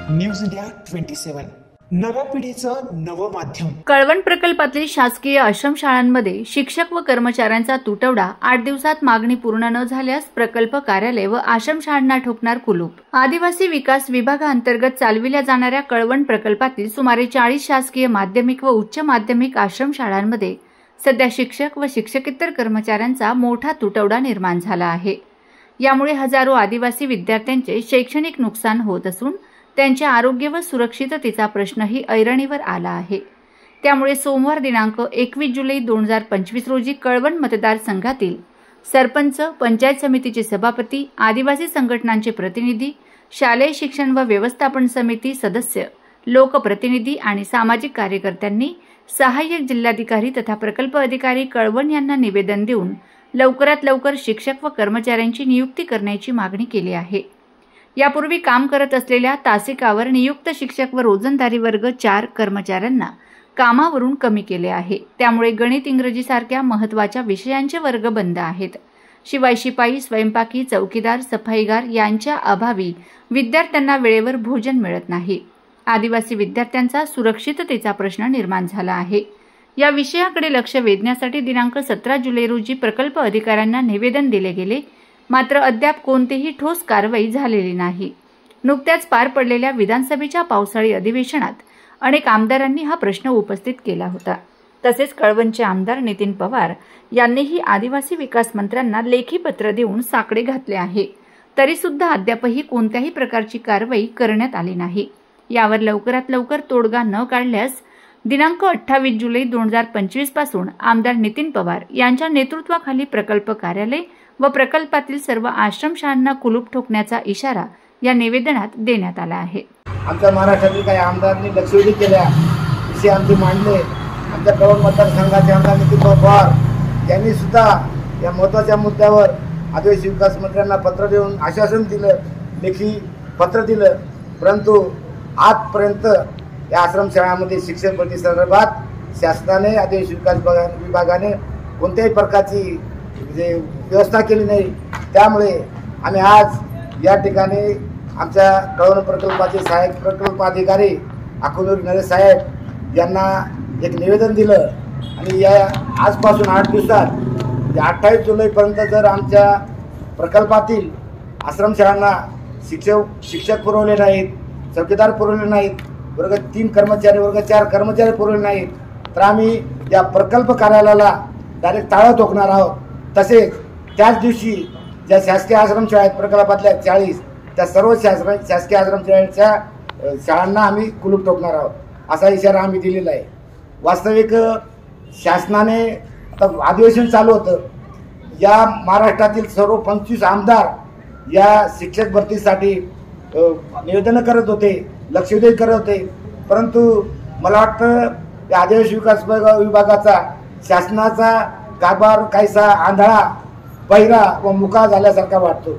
News India 27 नव्या पिढीचं नवं माध्यम। कळवण प्रकल्पातील शासकीय आश्रमशाळांमध्ये शिक्षक व कर्मचाऱ्यांचा तुटवडा 8 दिवसात मागणी पूर्ण न झाल्यास प्रकल्प कार्यालय व आश्रमशाळांना ठोकणार कुलूप। आदिवासी विकास विभागाअंतर्गत चालविल्या जाणाऱ्या कळवण प्रकल्पातील सुमारे 40 शासकीय माध्यमिक व उच्च माध्यमिक आश्रमशाळांमध्ये सध्या शिक्षक व शिक्षकेतर कर्मचाऱ्यांचा मोठा तुटवडा निर्माण झाला आहे। यामुळे हजारो आदिवासी विद्यार्थ्यांचे शैक्षणिक नुकसान होत असून त्यांच्या आरोग्य व सुरक्षिततेचा प्रश्नही ऐरणीवर आला आहे। त्यामुळे सोमवार दिनांक 21 जुलै 2025 रोजी कळवण मतदारसंघातील सरपंच, पंचायत समितीचे सभापती, आदिवासी संघटनांचे प्रतिनिधी, शालेय शिक्षण व व्यवस्थापन समिती सदस्य, लोकप्रतिनिधी आणि सामाजिक कार्यकर्त्यांनी सहाय्यक जिल्हाधिकारी तथा प्रकल्प अधिकारी कळवण यांना निवेदन देऊन लवकरात लवकर शिक्षक व कर्मचाऱ्यांची नियुक्ती करण्याची मागणी केली आहे। यापूर्वी काम करत असलेल्या तासिकावर नियुक्त शिक्षक व रोजंदारी वर्ग 4 कर्मचाऱ्यांना कामावरून कमी केले आहे। त्यामुळे गणित, इंग्रजी सारख्या महत्त्वाच्या विषयांचे वर्ग बंद आहेत। शिवाय शिपाई, स्वयंपाकी, चौकीदार, सफाईगार यांच्या अभावी विद्यार्थ्यांना वेळेवर भोजन मिळत नाही। आदिवासी विद्यार्थ्यांचा सुरक्षिततेचा प्रश्न निर्माण झाला आहे। या विषयाकडे लक्ष वेधण्यासाठी दिनांक 17 जुलै रोजी प्रकल्प अधिकाऱ्यांना निवेदन दिले गेले, मात्र अद्याप कोणतीही ठोस कारवाई झालेली नाही। नुकत्याच पार पडलेल्या विधानसभेच्या पावसाळी अधिवेशनात अनेक आमदारांनी हा प्रश्न उपस्थित केला होता। तसेच कळवणचे आमदार नितीन पवार यांनीही आदिवासी विकास मंत्र्यांना लेखी पत्र देऊन साकडे घातले आहे, तरी सुद्धा अद्यापही कोणत्याही प्रकारची कारवाई करण्यात आली नाही। यावर लवकरात लवकर तोडगा न काढल्यास दिनांक 28 जुलै 2025 पासून आमदार नितीन पवार यांच्या नेतृत्वाखाली प्रकल्प कार्यालय व प्रकल्पातील सर्व आश्रमशाळांना कुलूप ठोकण्याचा इशारा या निवेदनात देण्यात आला आहे। आमच्या महाराष्ट्रातील काही आमदारांनी लक्षवेधी केल्या विषय आमचे मांडले। आमच्या कळवण मतदारसंघाचे आमदार नितीन पवार यांनी सुद्धा या महत्त्वाच्या मुद्द्यावर आदिवासी विकास मंत्र्यांना पत्र देऊन आश्वासन दिलं, लेखी पत्र दिलं, परंतु आजपर्यंत या आश्रमशाळांमध्ये शिक्षण भरती संदर्भात शासनाने, आदिवासी विकास विभागाने कोणत्याही प्रकारची व्यवस्था केली नाही। त्यामुळे आम्ही आज या ठिकाणी आमच्या कळवण प्रकल्पाचे सहाय्यक प्रकल्प अधिकारी अकोलूर नरेश साहेब यांना एक निवेदन दिलं आणि या आजपासून 8 दिवसात 28 जुलैपर्यंत जर आमच्या प्रकल्पातील आश्रमशाळांना शिक्षक पुरवले नाहीत, चौकीदार पुरवले नाहीत, वर्ग 3 कर्मचारी, वर्ग 4 कर्मचारी पुरवले नाहीत, तर आम्ही या प्रकल्प कार्यालयाला डायरेक्ट टाळं ठोकणार आहोत। तसेच त्याच दिवशी ज्या शासकीय आश्रमशाळा आहेत प्रकल्पातल्या 40 त्या सर्व शासकीय आश्रमशाळांच्या शाळांना आम्ही कुलूप ठोकणार आहोत, असा इशारा आम्ही दिलेला आहे। वास्तविक शासनाने आता अधिवेशन चालू होतं, या महाराष्ट्रातील सर्व 25 आमदार या शिक्षक भरतीसाठी निवेदन करत होते, लक्षवेधी करत होते, परंतु मला वाटतं या आदिवासी विकास विभागाचा शासनाचा कारभार काहीसा आंधळा, बहिरा व मुका झाल्यासारखा वाटतो।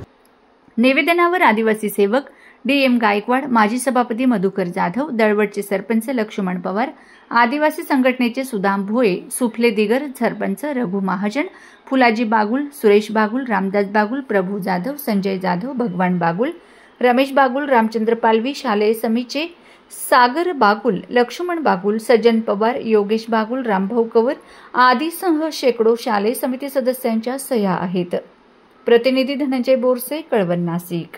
निवेदनावर आदिवासी सेवक DM गायकवाड, माजी सभापती मधुकर जाधव, दळवटचे सरपंच लक्ष्मण पवार, आदिवासी संघटनेचे सुदाम भोये, सुफले दिगर, सरपंच रघु महाजन, फुलाजी बागुल, सुरेश बागुल, रामदास बागुल, प्रभू जाधव, संजय जाधव, भगवान बागुल, रमेश बागुल, रामचंद्र पालवी, शालेय समितीचे सागर बागुल, लक्ष्मण बागुल, सज्जन पवार, योगेश बागुल, रामभाऊ कवर आदीसह शेकडो शालेय समिती सदस्यांच्या सह्या आहेत। प्रतिनिधी धनंजय बोरसे, कळवण, नाशिक।